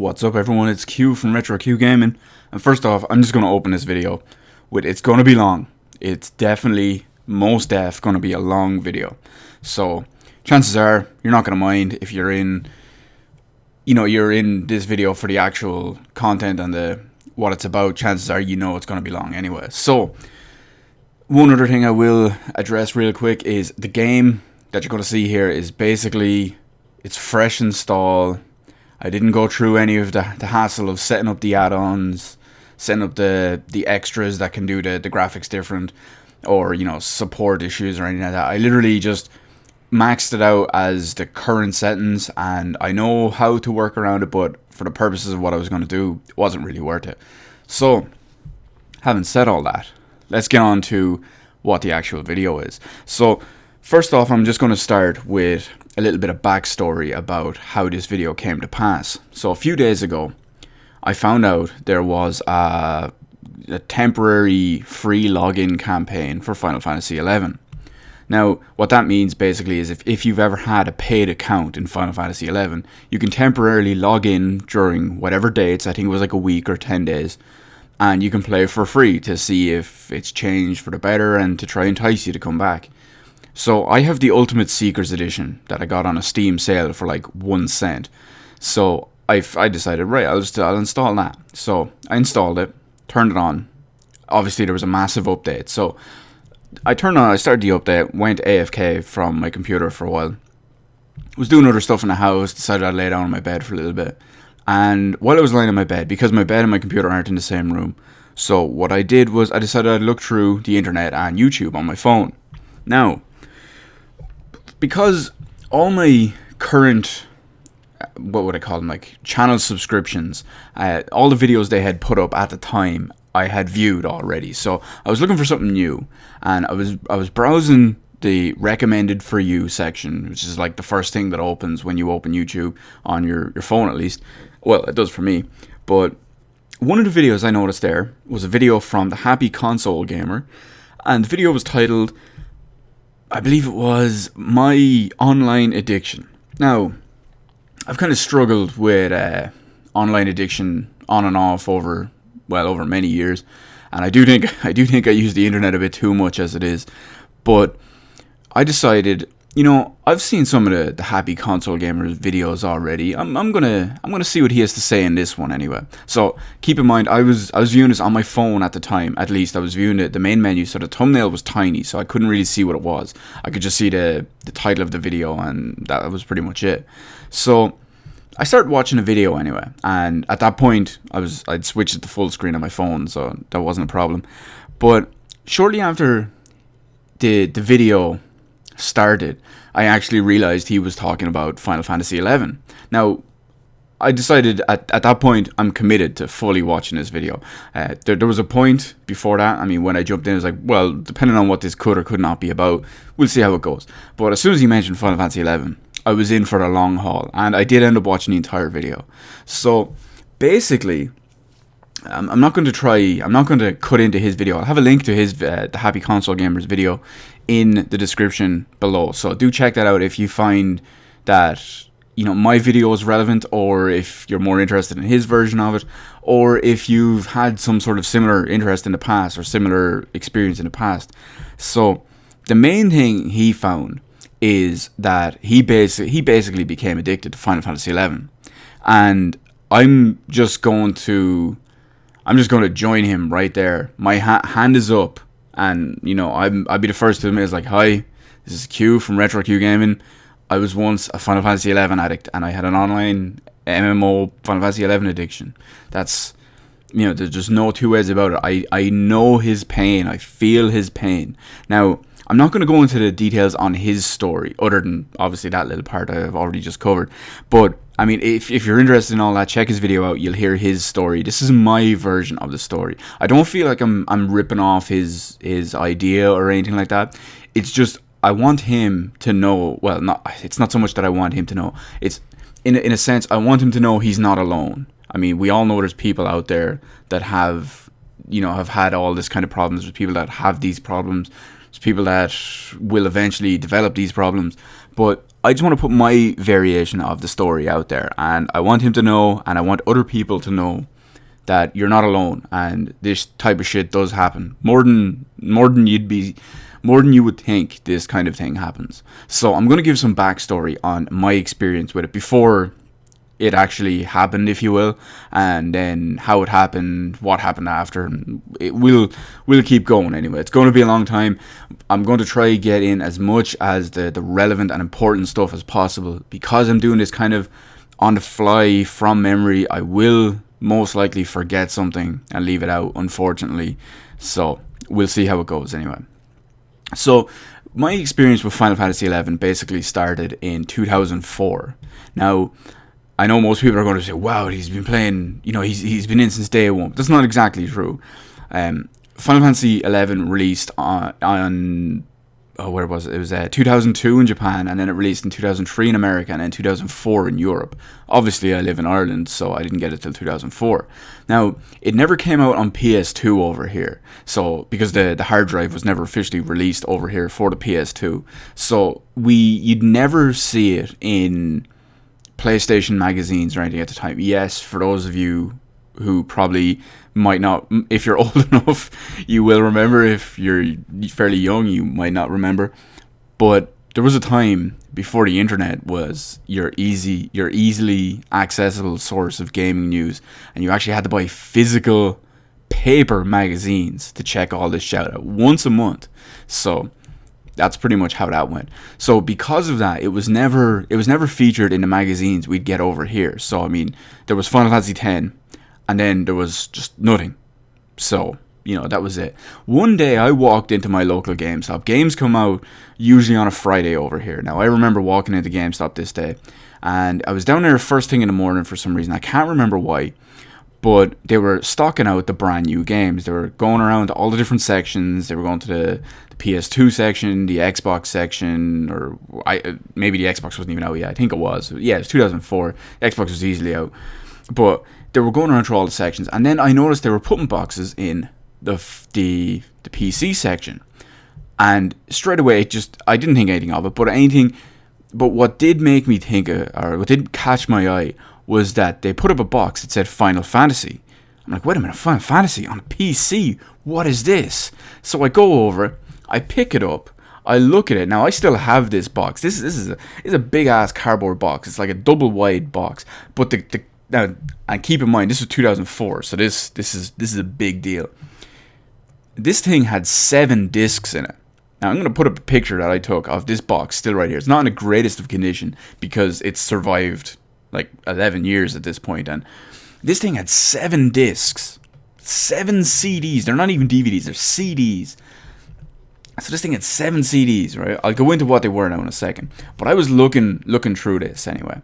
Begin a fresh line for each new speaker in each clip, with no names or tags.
What's up everyone, it's Q from Retro Q Gaming, and first off, I'm just going to open this video with, it's going to be long. It's definitely, most def, going to be a long video. So, chances are, you're not going to mind if you're in, you're in this video for the actual content and what it's about. Chances are it's going to be long anyway. So, one other thing I will address real quick is the game that you're going to see here is basically, it's fresh install. I didn't go through any of the hassle of setting up the add-ons, setting up the extras that can do the graphics different, or support issues or anything like that. I literally just maxed it out as the current settings, and I know how to work around it, but for the purposes of what I was going to do, it wasn't really worth it. So, having said all that, let's get on to what the actual video is. So, first off, I'm just going to start with a little bit of backstory about how this video came to pass. So a few days ago, I found out there was a temporary free login campaign for Final Fantasy XI. Now, what that means basically is if you've ever had a paid account in Final Fantasy XI, you can temporarily log in during whatever dates, I think it was like a week or 10 days, and you can play for free to see if it's changed for the better and to try and entice you to come back. So I have the Ultimate Seekers Edition that I got on a Steam sale for like 1 cent. So I decided, right, I'll install that. So I installed it, turned it on. Obviously there was a massive update. So I started the update, went AFK from my computer for a while. Was doing other stuff in the house, decided I'd lay down on my bed for a little bit. And while I was lying on my bed, because my bed and my computer aren't in the same room, so what I did was I decided I'd look through the internet and YouTube on my phone. Now, because all my current, what would I call them, like channel subscriptions, all the videos they had put up at the time, I had viewed already. So I was looking for something new, and I was browsing the recommended for you section, which is like the first thing that opens when you open YouTube on your phone, at least. Well, it does for me. But one of the videos I noticed there was a video from the Happy Console Gamer, and the video was titled, I believe it was My Online Addiction. Now, I've kind of struggled with online addiction on and off over many years, and I do think I use the internet a bit too much as it is. But I decided, I've seen some of the Happy Console Gamer's videos already. I'm gonna see what he has to say in this one anyway. So keep in mind, I was viewing this on my phone at the time. At least I was viewing the main menu, so the thumbnail was tiny, so I couldn't really see what it was. I could just see the title of the video, and that was pretty much it. So I started watching the video anyway, and at that point I'd switched it to full screen on my phone, so that wasn't a problem. But shortly after the video started, I actually realized he was talking about Final Fantasy XI. Now, I decided at that point I'm committed to fully watching this video. There was a point before that. I mean, when I jumped in, I was like, well, depending on what this could or could not be about, we'll see how it goes. But as soon as he mentioned Final Fantasy XI, I was in for the long haul, and I did end up watching the entire video. So basically, I'm not going to cut into his video. I'll have a link to his the Happy Console Gamer's video in the description below. So do check that out if you find that my video is relevant, or if you're more interested in his version of it, or if you've had some sort of similar interest in the past or similar experience in the past. So the main thing he found is that he basically became addicted to Final Fantasy XI, and I'm just going to join him right there. My hand is up, and I'll be the first to admit, it's like, hi, this is Q from Retro Q Gaming. I was once a Final Fantasy XI addict, and I had an online MMO Final Fantasy XI addiction. That's, there's just no two ways about it. I know his pain. I feel his pain. Now, I'm not going to go into the details on his story, other than obviously that little part I've already just covered. But I mean, if you're interested in all that, check his video out. You'll hear his story. This is my version of the story. I don't feel like I'm ripping off his idea or anything like that. It's just I want him to know. Well, it's not so much that I want him to know. It's in a sense I want him to know he's not alone. I mean, we all know there's people out there that have had all this kind of problems. There's people that have these problems. There's people that will eventually develop these problems. But I just want to put my variation of the story out there, and I want him to know, and I want other people to know that you're not alone, and this type of shit does happen more than you would think. This kind of thing happens. So I'm going to give some backstory on my experience with it before it actually happened, if you will, and then how it happened, what happened after, and it will keep going anyway. It's going to be a long time. I'm going to try to get in as much as the relevant and important stuff as possible. Because I'm doing this kind of on the fly from memory, I will most likely forget something and leave it out, unfortunately. So we'll see how it goes anyway. So my experience with Final Fantasy XI basically started in 2004. Now, I know most people are going to say, wow, he's been playing, he's been in since day one. That's not exactly true. Final Fantasy XI released on where was it? It was 2002 in Japan, and then it released in 2003 in America, and then 2004 in Europe. Obviously, I live in Ireland, so I didn't get it till 2004. Now, it never came out on PS2 over here, so because the hard drive was never officially released over here for the PS2, so you'd never see it in PlayStation magazines or anything at the time. Yes, for those of you who probably might not, if you're old enough, you will remember. If you're fairly young, you might not remember. But there was a time before the internet was your easily accessible source of gaming news, and you actually had to buy physical paper magazines to check all this shit out once a month. So that's pretty much how that went. So because of that, it was never featured in the magazines we'd get over here. So I mean, there was Final Fantasy X, and then there was just nothing. So that was it. One day I walked into my local GameStop. Games come out usually on a Friday over here. Now I remember walking into GameStop this day, and I was down there first thing in the morning for some reason. I can't remember why. But they were stocking out the brand new games. They were going around to all the different sections. They were going to the PS2 section, the Xbox section, or maybe the Xbox wasn't even out yet. I think it was. Yeah, it was 2004. The Xbox was easily out. But they were going around through all the sections. And then I noticed they were putting boxes in the PC section. And straight away, I didn't think anything of it. But what did make me think, or what did catch my eye, was that they put up a box that said Final Fantasy. I'm like, wait a minute, Final Fantasy on a PC? What is this? So I go over, I pick it up, I look at it. Now I still have this box. This is a big ass cardboard box. It's like a double wide box. But now, and keep in mind, this was 2004, so this is a big deal. This thing had 7 discs in it. Now I'm going to put up a picture that I took of this box still right here. It's not in the greatest of condition because it's survived like 11 years at this point, and this thing had 7 discs, 7 CDs. They're not even DVDs, they're CDs. So this thing had 7 CDs, right? I'll go into what they were now in a second, but I was looking through this anyway,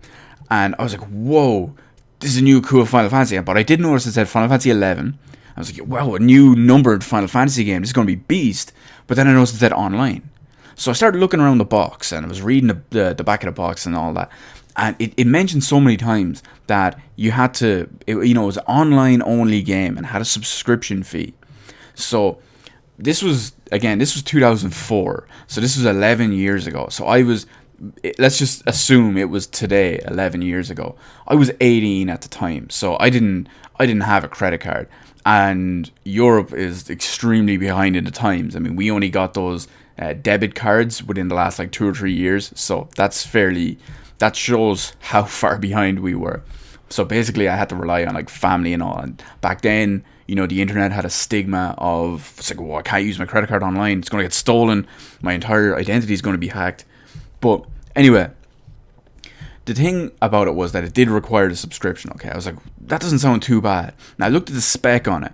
and I was like, whoa, this is a new cool Final Fantasy. But I did notice it said Final Fantasy 11. I was like, wow, a new numbered Final Fantasy game, this is going to be beast. But then I noticed it said online, so I started looking around the box, and I was reading the back of the box and all that. And it mentioned so many times that you had to, it was an online only game and had a subscription fee. So this was 2004. So this was 11 years ago. So let's just assume it was today, 11 years ago. I was 18 at the time. So I didn't have a credit card. And Europe is extremely behind in the times. I mean, we only got those debit cards within the last like 2 or 3 years. So that shows how far behind we were. So basically I had to rely on like family and all. And back then, the internet had a stigma of, it's like, well, I can't use my credit card online. It's going to get stolen. My entire identity is going to be hacked. But anyway, the thing about it was that it did require the subscription. Okay, I was like, that doesn't sound too bad. And I looked at the spec on it,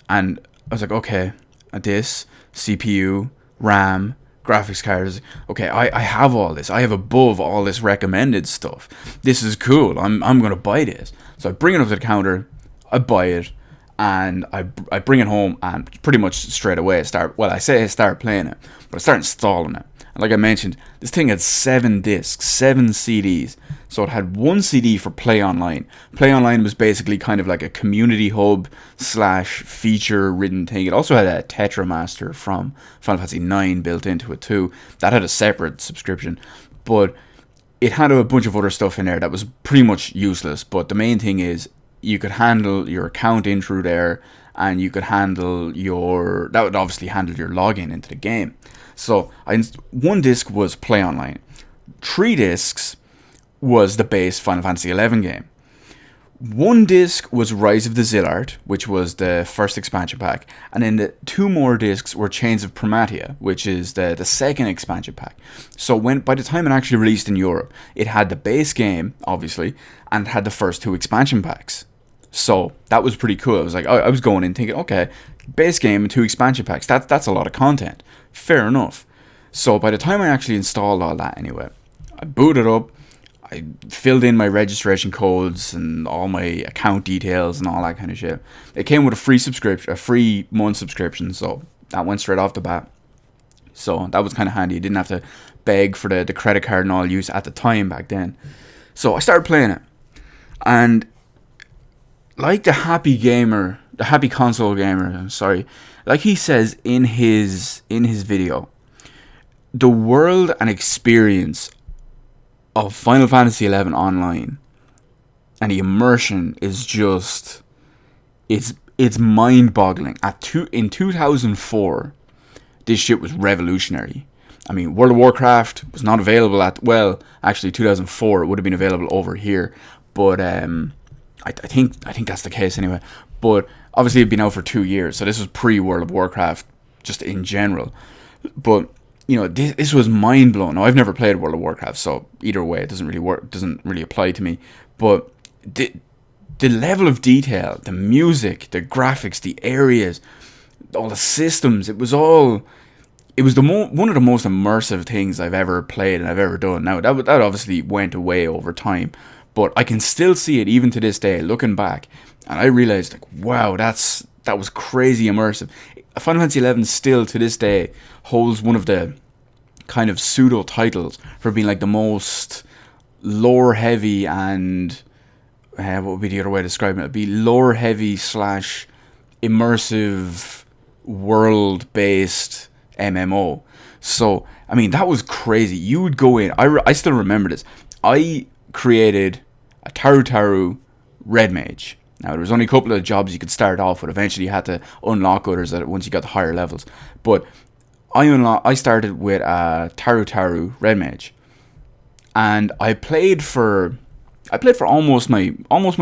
and I was like, okay, this, CPU, RAM, graphics cards. Okay, I have all this. I have above all this recommended stuff. This is cool. I'm gonna buy this. So I bring it up to the counter, I buy it, and I bring it home, and pretty much straight away I start playing it, but I start installing it. And like I mentioned, this thing had 7 discs, 7 CDs. So it had 1 CD for Play Online. Play Online was basically kind of like a community hub / feature written thing. It also had a Tetramaster from Final Fantasy IX built into it too. That had a separate subscription. But it had a bunch of other stuff in there that was pretty much useless, but the main thing is you could handle your account in through there, and you could handle your, that would obviously handle your login into the game. So one disc was Play Online, 3 discs was the base Final Fantasy XI game. 1 disc was Rise of the Zillard, which was the first expansion pack, and then the 2 more discs were Chains of Promatia, which is the second expansion pack. So by the time it actually released in Europe, it had the base game, obviously, and it had the first 2 expansion packs. So that was pretty cool. I was going in thinking, okay, base game and 2 expansion packs, that's a lot of content. Fair enough. So by the time I actually installed all that anyway, I booted up, I filled in my registration codes and all my account details and all that kind of shit. It came with a free month subscription, so that went straight off the bat. So that was kind of handy. You didn't have to beg for the credit card and all use at the time back then. So I started playing it, and like the happy console gamer, like he says in his video, the world and experience of Final Fantasy XI Online and the immersion is just, it's mind-boggling. In 2004, this shit was revolutionary. I mean, World of Warcraft was not available actually 2004 it would have been available over here, but I think that's the case anyway. But obviously it'd been out for 2 years, so this was pre-World of Warcraft just in general. But you know, this was mind blowing. Now, I've never played World of Warcraft, so either way, it doesn't really apply to me. But the level of detail, the music, the graphics, the areas, all the systems, it was one of the most immersive things I've ever played and I've ever done. Now, that obviously went away over time, but I can still see it even to this day, looking back, and I realized, like, wow, that was crazy immersive. Final Fantasy XI still to this day holds one of the kind of pseudo titles for being like the most lore heavy and what would be the other way of describing it? It'd be lore heavy / immersive world based MMO. So I mean, that was crazy. You would go in. I still remember this. I created a Taru Red Mage. Now, there was only a couple of jobs you could start off with. Eventually, you had to unlock others once you got to higher levels. But I started with a Taru Red Mage, and I played for almost my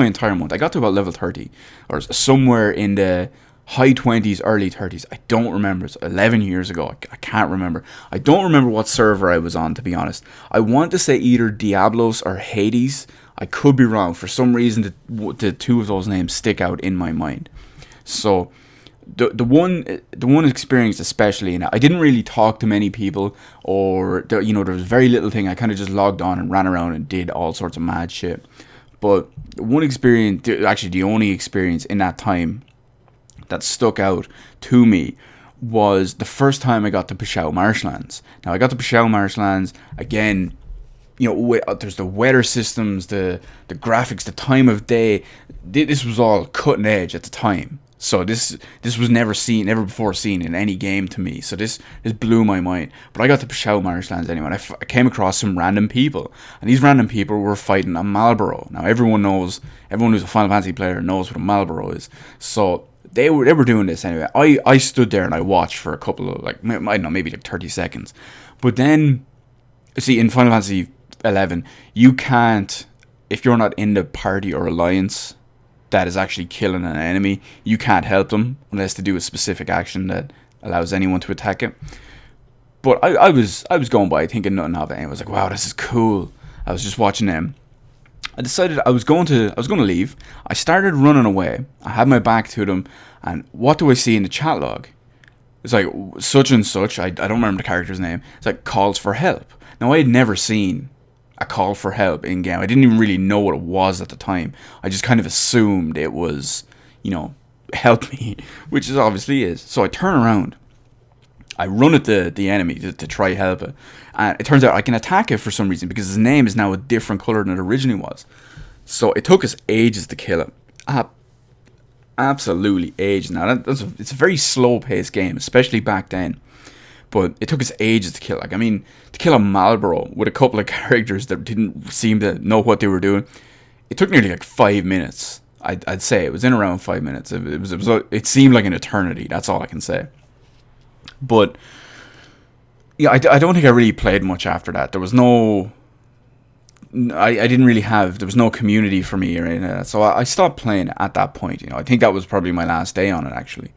entire month. I got to about level 30, or somewhere in the high 20s, early 30s. I don't remember. It's 11 years ago. I can't remember. I don't remember what server I was on, to be honest. I want to say either Diablos or Hades. I could be wrong. For some reason, the 2 of those names stick out in my mind. So the one experience especially, and I didn't really talk to many people, or there was very little thing. I kind of just logged on and ran around and did all sorts of mad shit. But one experience, actually the only experience in that time that stuck out to me, was the first time I got to Pashao Marshlands. Now, I got to Pashao Marshlands again. There's the weather systems, the graphics, the time of day. This was all cutting edge at the time. So this was never before seen in any game to me. So this blew my mind. But I got to Pashao Marshlands anyway, and I came across some random people, and these random people were fighting a Malboro. Now everyone who's a Final Fantasy player knows what a Malboro is. So they were doing this anyway. I stood there and I watched for a couple of, like, I don't know, maybe like 30 seconds. But then, see, in Final Fantasy 11, you can't, if you're not in the party or alliance that is actually killing an enemy, you can't help them unless they do a specific action that allows anyone to attack it. But I was going by thinking nothing of it, and I was like, wow, this is cool. I was just watching them. I decided I was going to leave. I started running away. I had my back to them, and what do I see in the chat log? It's like, such and such, I don't remember the character's name. It's like, calls for help. Now, I had never seen a call for help in game. I didn't even really know what it was at the time. I just kind of assumed it was, help me, which it obviously is. So I turn around. I run at the enemy to try help it. And it turns out I can attack it for some reason because his name is now a different color than it originally was. So it took us ages to kill it. Absolutely ages. Now, it's a very slow-paced game, especially back then. but it took us ages to kill. Like, I mean, to kill a Marlboro with a couple of characters that didn't seem to know what they were doing, it took nearly like 5 minutes. I'd say it was in around 5 minutes. It seemed like an eternity. That's all I can say. But yeah, I don't think I really played much after that. There was no, I didn't really have, there was no community for me or anything like that. So I stopped playing at that point. You know, I think that was probably my last day on it, actually.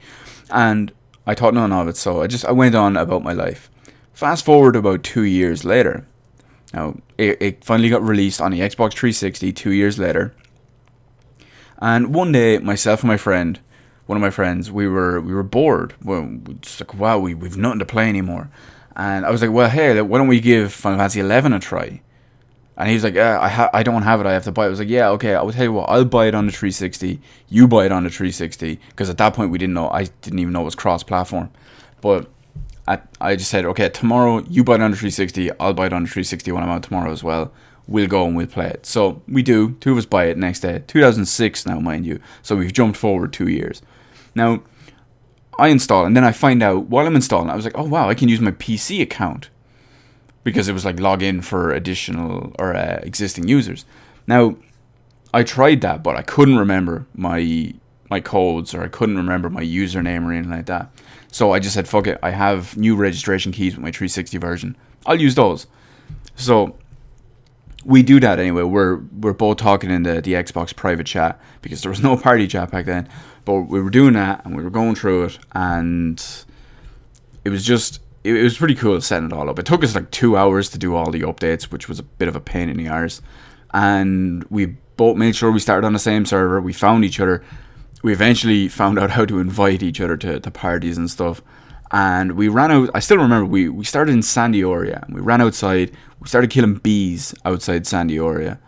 And I thought none of it, so I went on about my life. Fast forward about 2 years later. Now, it finally got released on the Xbox 360 2 years later. And one day, myself and one of my friends, we were bored. Well, just like, wow, we've nothing to play anymore. And I was like, well, hey, why don't we give Final Fantasy 11 a try? And he was like, yeah, I don't have it, I have to buy it. I was like, yeah, okay, I'll tell you what, I'll buy it on the 360, you buy it on the 360, because at that point I didn't even know it was cross-platform. But I just said, okay, tomorrow you buy it on the 360, I'll buy it on the 360 when I'm out tomorrow as well. We'll go and we'll play it. So we do, two of us buy it next day. 2006 now, mind you, so we've jumped forward 2 years. Now, I install, and then I find out, while I'm installing, I was like, oh wow, I can use my PC account. Because it was like log in for additional or existing users. Now, I tried that, but I couldn't remember my codes, or I couldn't remember my username or anything like that. So I just said, fuck it, I have new registration keys with my 360 version. I'll use those. So we do that anyway. We're both talking in the Xbox private chat, because there was no party chat back then. But we were doing that, and we were going through it, and it was just... It was pretty cool setting it all up. It took us like 2 hours to do all the updates, which was a bit of a pain in the arse. And we both made sure we started on the same server. We found each other. We eventually found out how to invite each other to parties and stuff. And we ran out. I still remember we started in San d'Oria. And we ran outside. We started killing bees outside San d'Oria.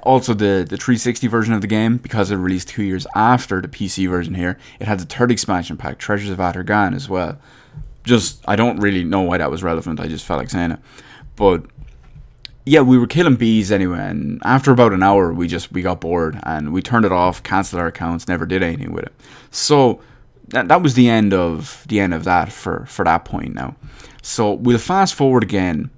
Also, the 360 version of the game, because it released 2 years after the PC version here, it had the third expansion pack, Treasures of Atargan, as well. I don't really know why that was relevant. I just felt like saying it. But yeah, we were killing bees anyway, and after about an hour, we got bored and we turned it off, cancelled our accounts, never did anything with it. So that was the end of that for that point now. So we'll fast forward again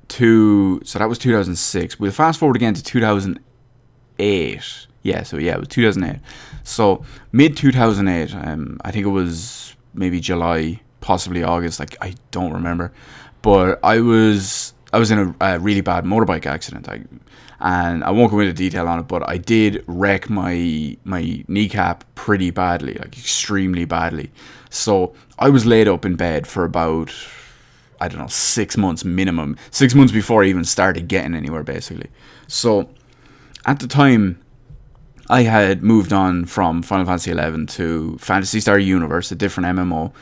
so that was 2006. We'll fast forward again to 2008. Yeah, it was 2008. So mid 2008, I think it was maybe July, possibly August, like I don't remember, but I was in a really bad motorbike accident, and I won't go into detail on it, but I did wreck my kneecap pretty badly, like extremely badly. So I was laid up in bed for about, I don't know, 6 months minimum, 6 months before I even started getting anywhere, basically. So at the time, I had moved on from Final Fantasy 11 to Phantasy Star Universe, a different MMO.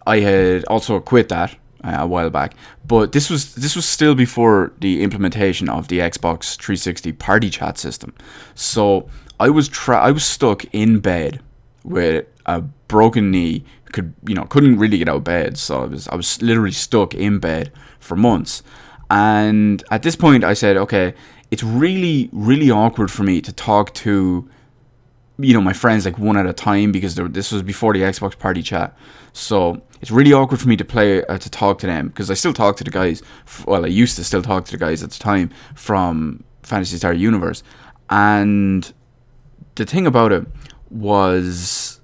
I had also quit that a while back, but this was still before the implementation of the Xbox 360 party chat system. So I was stuck in bed with a broken knee, couldn't really get out of bed. So I was literally stuck in bed for months. And at this point, I said, okay, it's really, really awkward for me to talk to my friends like one at a time, because this was before the Xbox party chat. So it's really awkward for me to talk to them, because I still talk to the guys. Well, I used to still talk to the guys at the time from Phantasy Star Universe. And the thing about it was,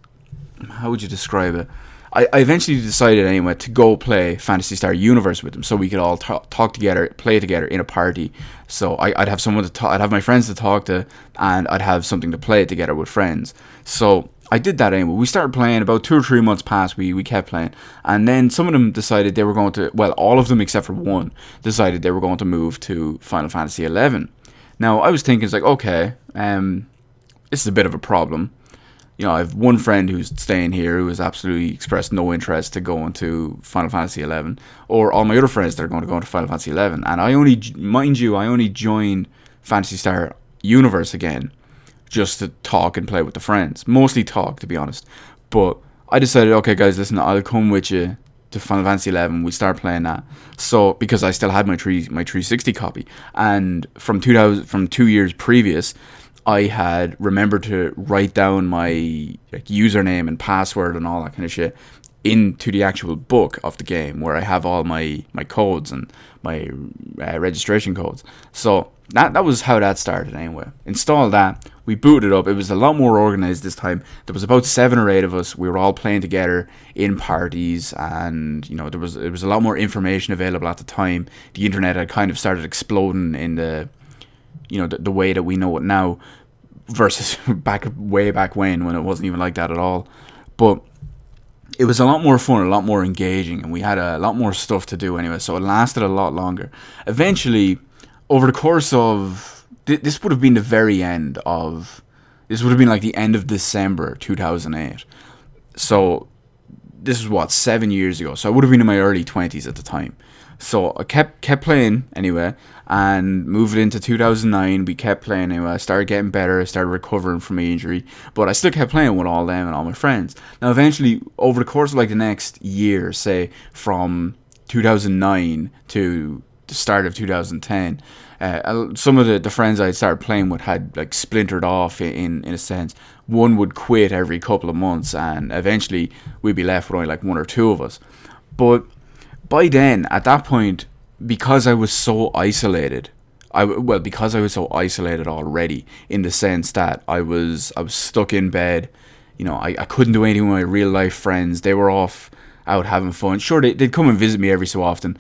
how would you describe it? I eventually decided anyway to go play Phantasy Star Universe with them, so we could all talk together, play together in a party. So I'd have someone to talk, I'd have my friends to talk to, and I'd have something to play together with friends. So I did that anyway. We started playing. About 2 or 3 months passed. We kept playing, and then some of them decided they were going to. Well, all of them except for one decided they were going to move to Final Fantasy 11. Now I was thinking, it's like, okay, this is a bit of a problem. I have one friend who's staying here who has absolutely expressed no interest to go into Final Fantasy 11, or all my other friends that are going to go into Final Fantasy 11. And I only joined Phantasy Star Universe again just to talk and play with the friends. Mostly talk, to be honest. But I decided, okay, guys, listen, I'll come with you to Final Fantasy 11. We start playing that. So because I still had my 360 copy, and from 2 years previous, I had remembered to write down my username and password and all that kind of shit into the actual book of the game where I have all my codes and my registration codes. So that was how that started anyway. Installed that, we booted it up. It was a lot more organized this time. There was about 7 or 8 of us. We were all playing together in parties, and there was a lot more information available at the time. The internet had kind of started exploding in the way that we know it now, versus way back when it wasn't even like that at all. But it was a lot more fun, a lot more engaging, and we had a lot more stuff to do anyway, so it lasted a lot longer. Eventually, over the course of... This would have been the very end of... This would have been like the end of December 2008. So, this was 7 years ago, so I would have been in my early 20s at the time. So, I kept playing anyway, and moved into 2009, we kept playing anyway. I started getting better, I started recovering from my injury, but I still kept playing with all them and all my friends. Now, eventually, over the course of like the next year, say, from 2009 to the start of 2010, some of the friends I started playing with had like splintered off in a sense. One would quit every couple of months, and eventually we'd be left with only like 1 or 2 of us. But by then, at that point, because I was so isolated, because I was so isolated already, in the sense that I was stuck in bed. I couldn't do anything with my real life friends. They were off out having fun. Sure, they'd come and visit me every so often.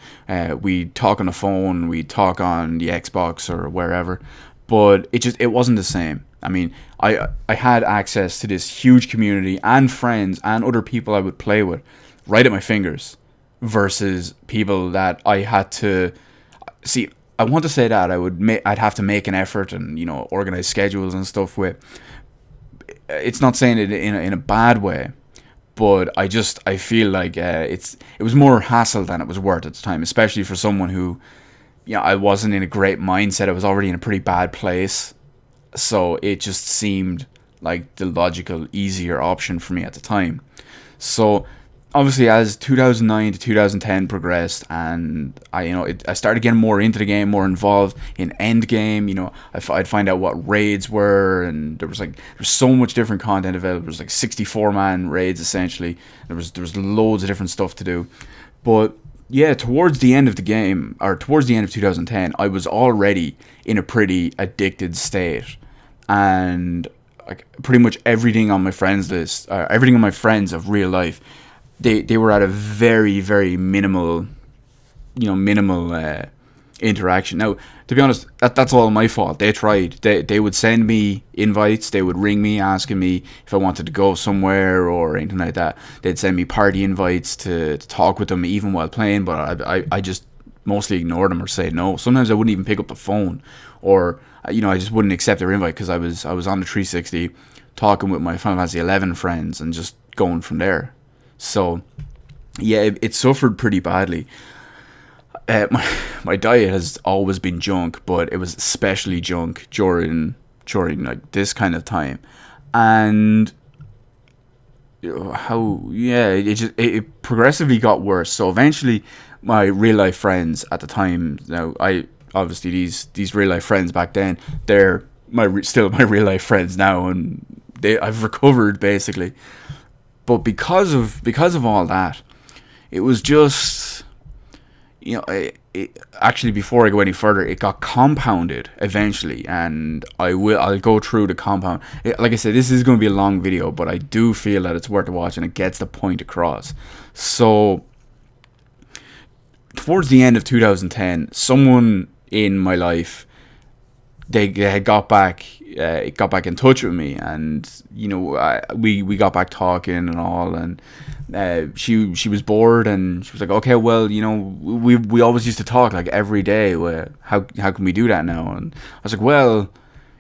We'd talk on the phone, we'd talk on the Xbox or wherever, but it wasn't the same. I mean, I had access to this huge community and friends and other people I would play with right at my fingers, versus people that I had to see. I want to say that I'd have to make an effort and organize schedules and stuff with. It's not saying it in a bad way, but I feel like it was more hassle than it was worth at the time, especially for someone who, I wasn't in a great mindset. I was already in a pretty bad place, so it just seemed like the logical, easier option for me at the time. So obviously, as 2009 to 2010 progressed, and I started getting more into the game, more involved in Endgame. I'd find out what raids were, and there's so much different content available. There was like 64-man raids essentially. There was loads of different stuff to do. But yeah, towards the end of the game, or towards the end of 2010, I was already in a pretty addicted state, and like pretty much everything on my friends list, everything on my friends of real life, they were at a very, very minimal interaction. Now, to be honest, that's all my fault. They tried. They would send me invites. They would ring me asking me if I wanted to go somewhere or anything like that. They'd send me party invites to talk with them even while playing, but I just mostly ignored them or say no. Sometimes I wouldn't even pick up the phone, or I just wouldn't accept their invite because I was on the 360 talking with my Final Fantasy 11 friends and just going from there. So, yeah, it suffered pretty badly. My diet has always been junk, but it was especially junk during like this kind of time, and it progressively got worse. So eventually, my real life friends at the time. Now, obviously these real life friends back then, they're still my real life friends now, and I've recovered basically. But because of all that, it was just, actually, before I go any further, it got compounded eventually, and I'll go through the compound. Like I said, this is going to be a long video, but I do feel that it's worth a watch and it gets the point across. So, towards the end of 2010, someone in my life, they had got back in touch with me, and we got back talking and all, and she was bored, and she was like, okay, well, we always used to talk like every day. How can we do that now? And I was like, well,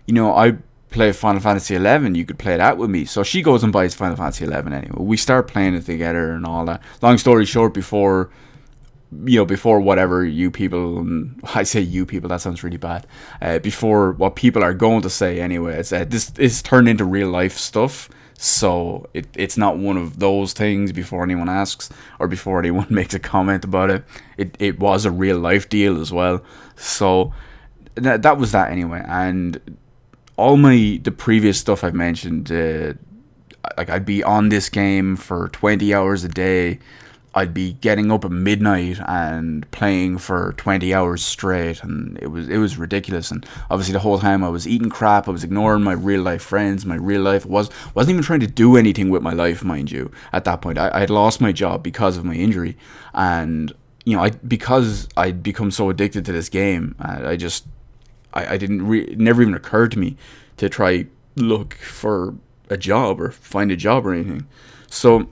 I play Final Fantasy 11. You could play that with me. So she goes and buys Final Fantasy 11 anyway. We start playing it together and all that. Long story short, before whatever you people, and I say you people, that sounds really bad, before what people are going to say anyway, this is turned into real life stuff, so it's not one of those things before anyone asks, or before anyone makes a comment about it. It was a real life deal as well, so that was that anyway. And all the previous stuff I've mentioned, like I'd be on this game for 20 hours a day. I'd be getting up at midnight and playing for 20 hours straight, and it was ridiculous. And obviously the whole time I was eating crap, I was ignoring my real life friends, my real life. Wasn't even trying to do anything with my life, mind you. At that point, I had lost my job because of my injury, and because I'd become so addicted to this game, I didn't it never even occurred to me to try look for a job or find a job or anything. So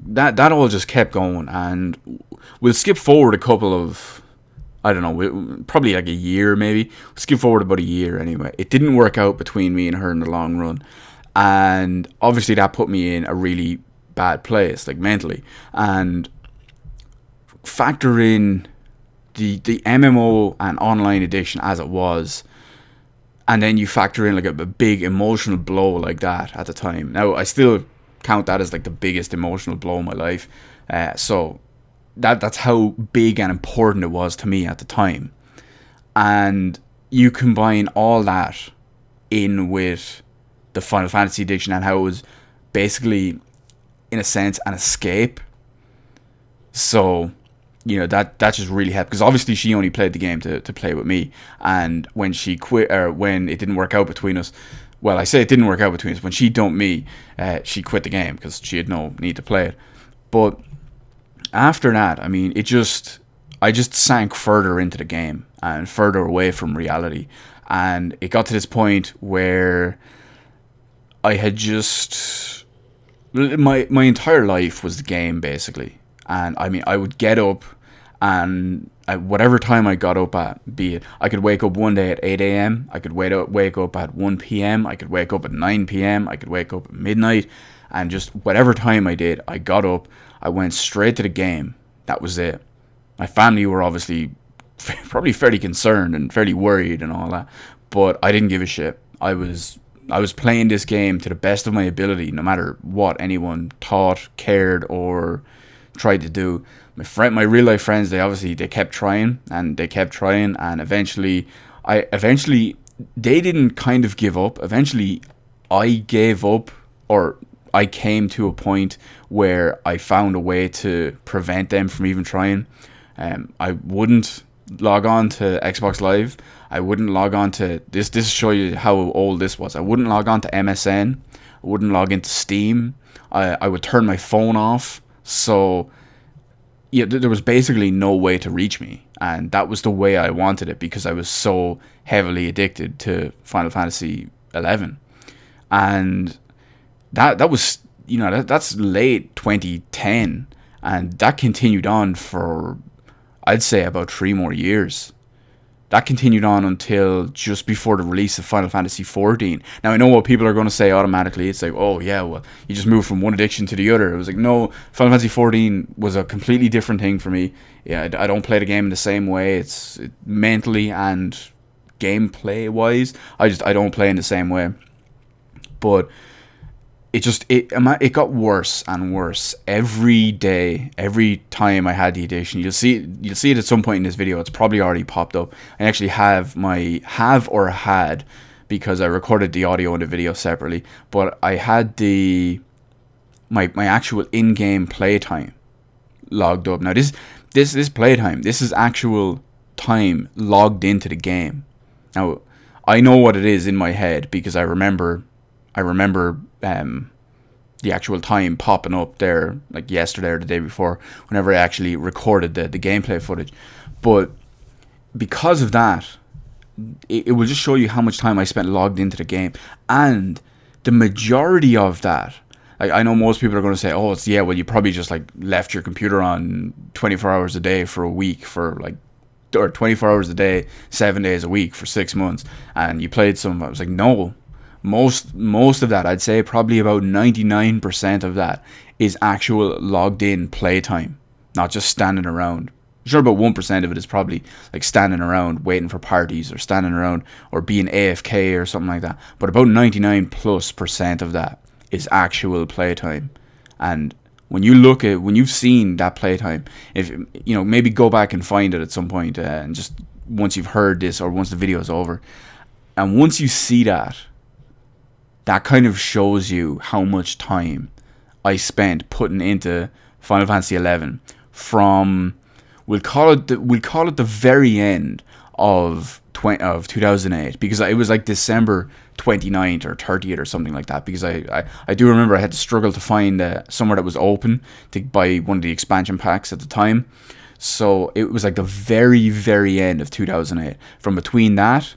that all just kept going, and we'll skip forward a couple of, I don't know, probably like a year maybe. We'll skip forward about a year anyway. It didn't work out between me and her in the long run, and obviously that put me in a really bad place, like mentally. And factor in the MMO and online addiction as it was, and then you factor in like a big emotional blow like that at the time. Now I still count that as like the biggest emotional blow in my life. So that's how big and important it was to me at the time. And you combine all that in with the Final Fantasy addiction and how it was basically, in a sense, an escape. So, that just really helped, because obviously she only played the game to play with me. And when she quit, or when it didn't work out between us, well, I say it didn't work out between us. When she dumped me, she quit the game because she had no need to play it. But after that, I mean, I just sank further into the game and further away from reality. And it got to this point where I had just, my entire life was the game, basically. And I mean, I would get up, and at whatever time I got up at, be it, I could wake up one day at 8 a.m, I could wake up at 1 p.m, I could wake up at 9 p.m, I could wake up at midnight, and just whatever time I did, I got up, I went straight to the game. That was it. My family were obviously probably fairly concerned and fairly worried and all that, but I didn't give a shit. I was playing this game to the best of my ability, no matter what anyone thought, cared, or tried to do. My real life friends, they kept trying, and eventually they didn't kind of give up. Eventually I gave up, or I came to a point where I found a way to prevent them from even trying. I wouldn't log on to Xbox Live. I wouldn't log on to this to show you how old this was. I wouldn't log on to MSN. I wouldn't log into Steam. I would turn my phone off. So yeah, there was basically no way to reach me, and that was the way I wanted it, because I was so heavily addicted to Final Fantasy 11. And that was, that's late 2010, and that continued on for, I'd say, about 3 more years. That continued on until just before the release of Final Fantasy XIV. Now, I know what people are going to say automatically. It's like, oh, yeah, well, you just moved from one addiction to the other. It was like, no, Final Fantasy XIV was a completely different thing for me. Yeah, I don't play the game in the same way. It's mentally and gameplay-wise, I don't play in the same way. But it got worse and worse every day, every time I had the addiction. You'll see it at some point in this video. It's probably already popped up. I actually had, because I recorded the audio and the video separately, but I had my actual in-game playtime logged up. Now this playtime, this is actual time logged into the game. Now I know what it is in my head, because I remember the actual time popping up there, like yesterday or the day before, whenever I actually recorded the gameplay footage. But because of that, it will just show you how much time I spent logged into the game. And the majority of that, like, I know most people are going to say, oh, well, you probably just like left your computer on 24 hours a day for a week, or 24 hours a day, 7 days a week for 6 months, and you played some. I was like, no. Most of that, I'd say probably about 99% of that, is actual logged in playtime, not just standing around. I'm sure about 1% of it is probably like standing around waiting for parties, or standing around or being AFK or something like that. But about 99+% of that is actual playtime. And when you've seen that playtime, if maybe go back and find it at some point, and just once you've heard this, or once the video is over, and once you see that, that kind of shows you how much time I spent putting into Final Fantasy 11 from, we'll call it the very end of 2008, because it was like December 29th or 30th or something like that, because I do remember I had to struggle to find somewhere that was open to buy one of the expansion packs at the time. So it was like the very, very end of 2008. From between that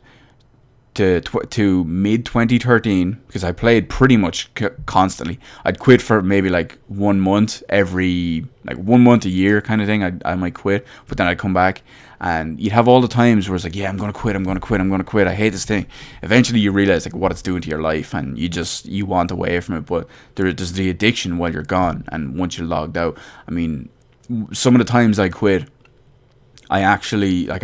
to mid 2013, because I played pretty much constantly. I'd quit for maybe like 1 month every, like 1 month a year kind of thing. I might quit, but then I'd come back, and you'd have all the times where it's like, yeah, I'm gonna quit, I hate this thing. Eventually you realize like what it's doing to your life, and you want away from it. But there's the addiction while you're gone, and once you're logged out. I mean, some of the times I quit, I actually, like,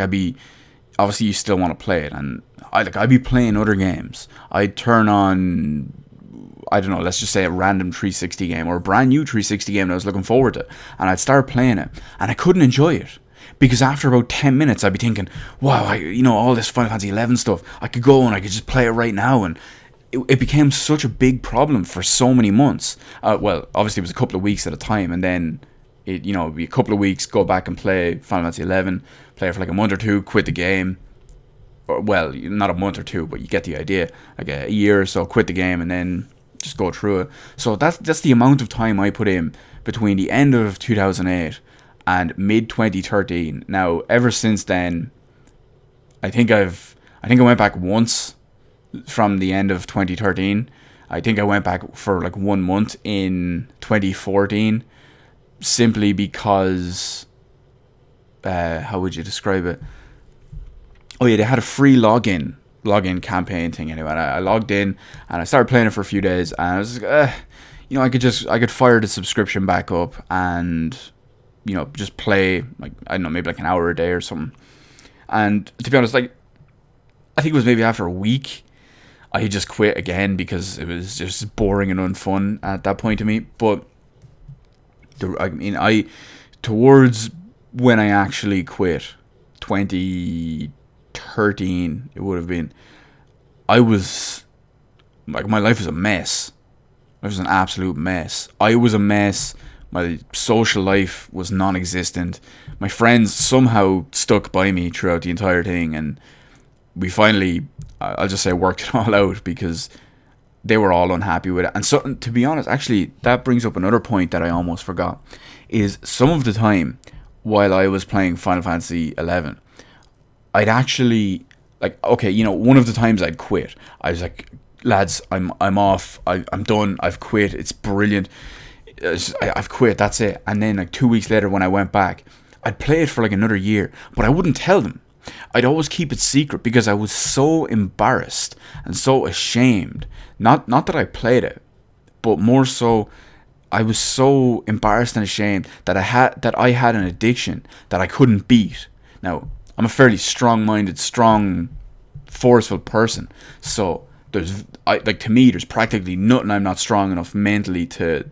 obviously you still want to play it, and I'd be playing other games. I'd turn on, I don't know, let's just say a random 360 game, or a brand new 360 game that I was looking forward to, and I'd start playing it, and I couldn't enjoy it, because after about 10 minutes I'd be thinking, wow, all this Final Fantasy 11 stuff, I could go and I could just play it right now. And it became such a big problem for so many months. Well, obviously it was a couple of weeks at a time, and then it'd be a couple of weeks, go back and play Final Fantasy 11, play it for like a month or two, quit the game. Or, well, not a month or two, but you get the idea. Like a year or so, quit the game, and then just go through it. So that's the amount of time I put in between the end of 2008 and mid 2013. Now, ever since then, I think I went back once from the end of 2013. I think I went back for like 1 month in 2014, simply because, how would you describe it? Oh yeah, they had a free login campaign thing anyway. And I logged in and I started playing it for a few days, and I was like, I could fire the subscription back up and just play, like, I don't know, maybe like an hour a day or something. And to be honest, like, I think it was maybe after a week I just quit again, because it was just boring and unfun at that point to me. But towards when I actually quit, 2013 it would have been, I was like, my life was a mess. It was an absolute mess. I was a mess. My social life was non-existent. My friends somehow stuck by me throughout the entire thing, and we finally, I'll just say, worked it all out, because they were all unhappy with it. And so, to be honest, actually, that brings up another point that I almost forgot, is some of the time while I was playing Final Fantasy 11, I'd actually, like, okay, one of the times I'd quit, I was like, lads, I'm off, I'm done, I've quit, it's brilliant, I've quit, that's it. And then like 2 weeks later, when I went back, I'd play it for like another year, but I wouldn't tell them. I'd always keep it secret, because I was so embarrassed and so ashamed. Not that I played it, but more so, I was so embarrassed and ashamed that I had an addiction that I couldn't beat. Now, I'm a fairly strong-minded, forceful person, so to me, there's practically nothing I'm not strong enough mentally to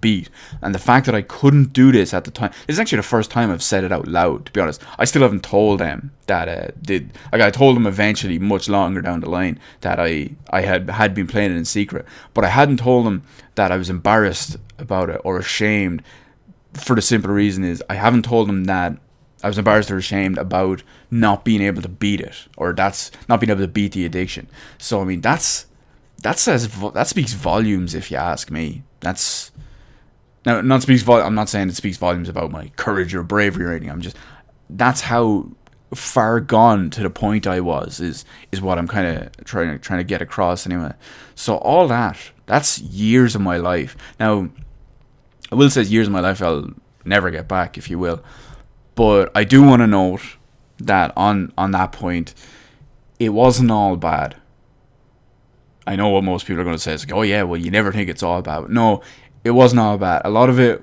beat. And the fact that I couldn't do this at the time, this is actually the first time I've said it out loud, to be honest. I still haven't told them that I told them eventually, much longer down the line, that I had been playing it in secret, but I hadn't told them that I was embarrassed about it or ashamed, for the simple reason is I haven't told them that I was embarrassed or ashamed about not being able to beat it, or that's not being able to beat the addiction. So I mean, that speaks volumes, if you ask me. I'm not saying it speaks volumes about my courage or bravery or anything. That's how far gone to the point I was, is what I'm kind of trying to get across anyway. So all that's years of my life. Now, I will say years of my life I'll never get back, if you will. But I do want to note that on that point, it wasn't all bad. I know what most people are going to say is like, oh yeah, well, you never think it's all bad. No, it wasn't all bad. A lot of it,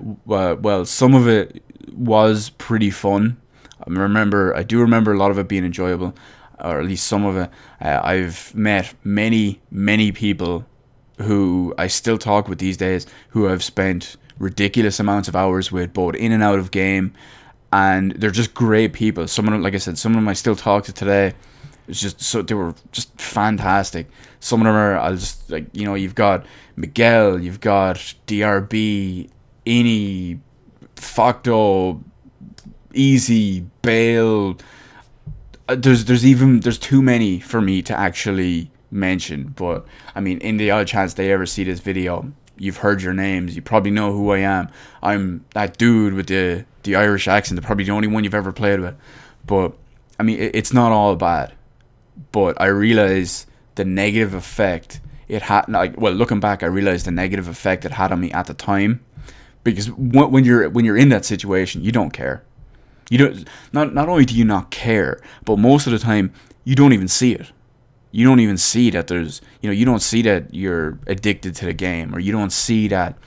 some of it was pretty fun. I do remember a lot of it being enjoyable, or at least some of it. I've met many, many people who I still talk with these days, who I've spent ridiculous amounts of hours with, both in and out of game, and they're just great people. Like I said, some of them I still talk to today. It's just so they were just fantastic. Some of them are, I'll just like, you've got Miguel, you've got DRB, Ini, Facto, Easy, Bale. There's too many for me to actually mention. But I mean, in the odd chance they ever see this video, you've heard your names. You probably know who I am. I'm that dude with the Irish accent. They're probably the only one you've ever played with. But I mean, it's not all bad. But I realize the negative effect it had. Like, well, looking back, I realized the negative effect it had on me at the time. Because when you're in that situation, you don't care. You don't. Not only do you not care, but most of the time you don't even see it. You don't even see that there's. You don't see that you're addicted to the game, or you don't see that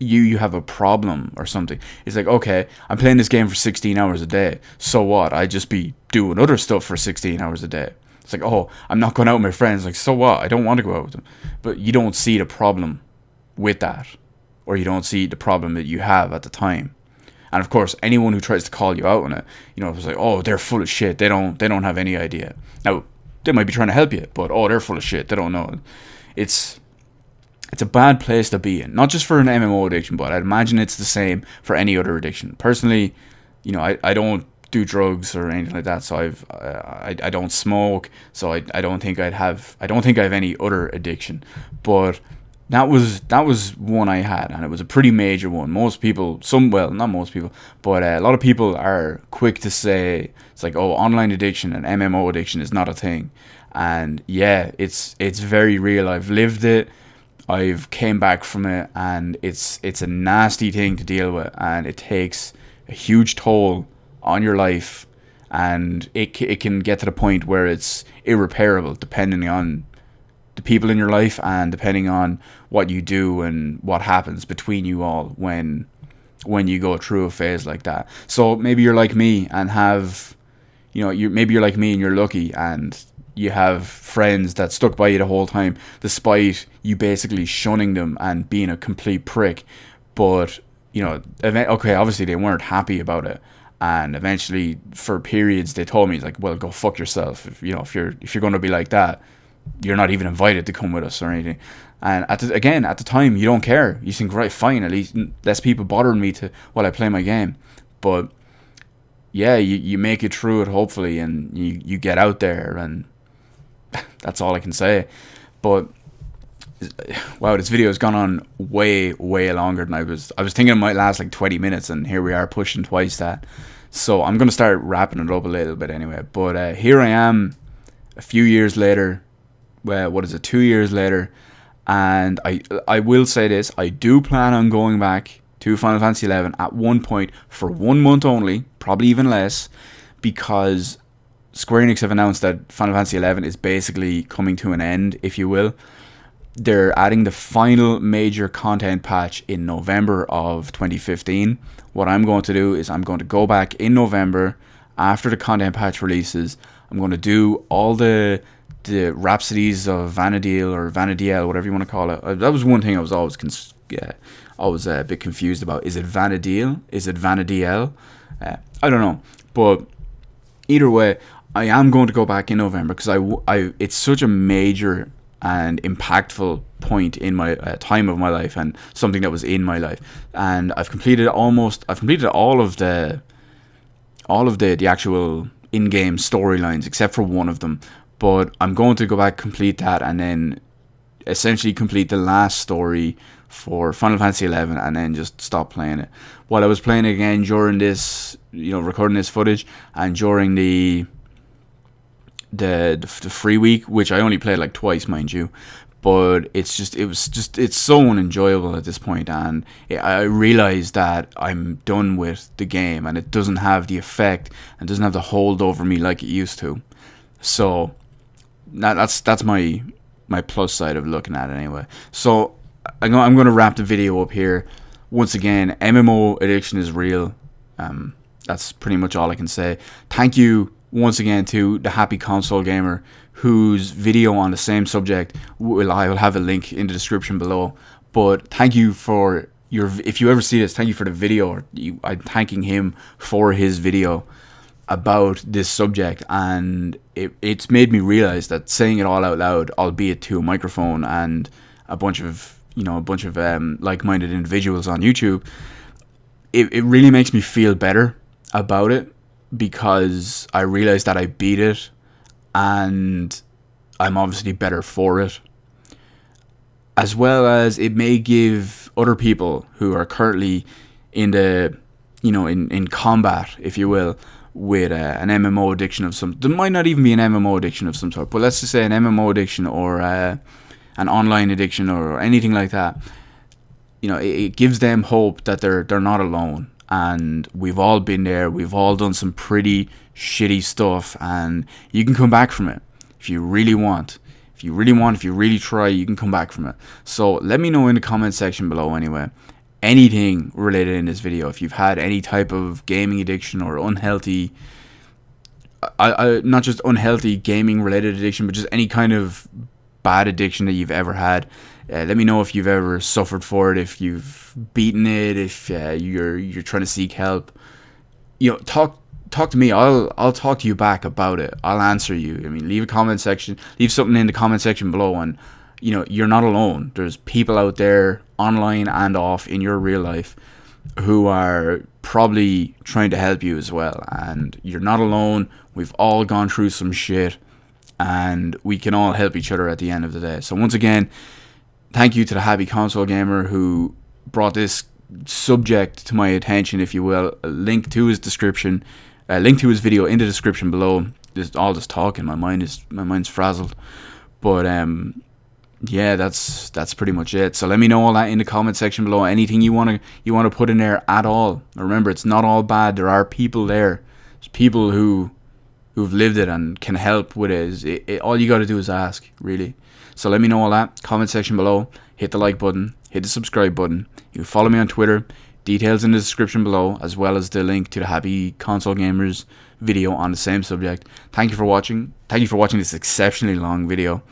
you have a problem or something. It's like, okay, I'm playing this game for 16 hours a day. So what? I just be doing other stuff for 16 hours a day. It's like, oh, I'm not going out with my friends. Like, so what? I don't want to go out with them. But you don't see the problem with that, or you don't see the problem that you have at the time. And of course, anyone who tries to call you out on it, it's like, oh, they're full of shit. They don't have any idea. Now, they might be trying to help you, but oh, they're full of shit. They don't know. It's a bad place to be in. Not just for an MMO addiction, but I'd imagine it's the same for any other addiction. Personally, I don't do drugs or anything like that, so I don't smoke, so I don't think I have any other addiction. But that was one I had, and it was a pretty major one. Most people, not most people, but a lot of people are quick to say it's like, oh, online addiction and MMO addiction is not a thing. And yeah, it's very real. I've lived it. I've came back from it, and it's a nasty thing to deal with, and it takes a huge toll on your life, and it can get to the point where it's irreparable, depending on the people in your life and depending on what you do and what happens between you all when you go through a phase like that. So maybe you're like me and have, maybe you're like me and you're lucky and you have friends that stuck by you the whole time, despite you basically shunning them and being a complete prick. But okay, obviously they weren't happy about it, and eventually, for periods, they told me, like, well, go fuck yourself. If you're going to be like that, you're not even invited to come with us or anything. And at the time, you don't care. You think, right, fine, at least less people bothering me while I play my game. But yeah, you make it through it, hopefully, and you get out there, and that's all I can say. But wow, this video has gone on way longer than I was thinking it might last like 20 minutes, and here we are pushing twice that. So I'm going to start wrapping it up a little bit anyway. But here I am a few years later. Well, what is it, 2 years later, and I will say this, I do plan on going back to Final Fantasy XI at one point for 1 month only, probably even less, because Square Enix have announced that Final Fantasy XI is basically coming to an end, if you will. They're adding the final major content patch in November of 2015. What I'm going to do is I'm going to go back in November after the content patch releases. I'm going to do all the Rhapsodies of Vana'diel or Vana'diel, whatever you want to call it. That was one thing I was always a bit confused about. Is it Vana'diel? Is it Vana'diel? I don't know. But either way, I am going to go back in November because it's such a major and impactful point in my time of my life, and something that was in my life. And I've completed all of the actual in-game storylines except for one of them. But I'm going to go back, complete that, and then essentially complete the last story for Final Fantasy XI, and then just stop playing it. While I was playing it again during this, recording this footage, and during the free week, which I only played like twice, mind you, but it's so unenjoyable at this point, and I realized that I'm done with the game, and it doesn't have the effect and doesn't have the hold over me like it used to. So that's my plus side of looking at it anyway. So I'm going to wrap the video up here. Once again, MMO addiction is real. That's pretty much all I can say. Thank you once again to the Happy Console Gamer, whose video on the I will have a link in the description below. But thank you for if you ever see this, thank you for the video. I'm thanking him for his video. about this subject, and it's made me realize that saying it all out loud, albeit to a microphone and a bunch of like-minded individuals on YouTube, it really makes me feel better about it, because I realize that I beat it, and I'm obviously better for it, as well as it may give other people who are currently in the, in combat, if you will, with an MMO addiction of some. There might not even be an MMO addiction of some sort, but let's just say an MMO addiction, or an online addiction, or anything like that. It gives them hope that they're not alone, and we've all been there. We've all done some pretty shitty stuff, and you can come back from it if you really want. If you really try, you can come back from it. So let me know in the comment section below anyway, anything related in this video. If you've had any type of gaming addiction or unhealthy, not just unhealthy gaming related addiction, but just any kind of bad addiction that you've ever had. Let me know if you've ever suffered for it, if you've beaten it, if you're trying to seek help. Talk to me. I'll talk to you back about it. I'll answer you. I mean, leave something in the comment section below, and you're not alone. There's people out there, online and off, in your real life, who are probably trying to help you as well, and you're not alone. We've all gone through some shit, and we can all help each other at the end of the day. So once again, thank you to the Happy Console Gamer who brought this subject to my attention, if you will. A link to his video in the description below. Just all this talking, my mind's frazzled. But yeah, that's pretty much it. So let me know all that in the comment section below. Anything you wanna put in there at all. Remember, it's not all bad. There are people there. There's people who've lived it and can help with it. All you got to do is ask, really. So let me know all that. Comment section below. Hit the like button. Hit the subscribe button. You can follow me on Twitter. Details in the description below, as well as the link to the Happy Console Gamers video on the same subject. Thank you for watching. Thank you for watching this exceptionally long video.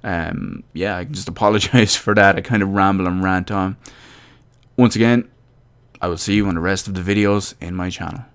Yeah, I can just apologize for that. I kind of ramble and rant on. Once again, I will see you on the rest of the videos in my channel.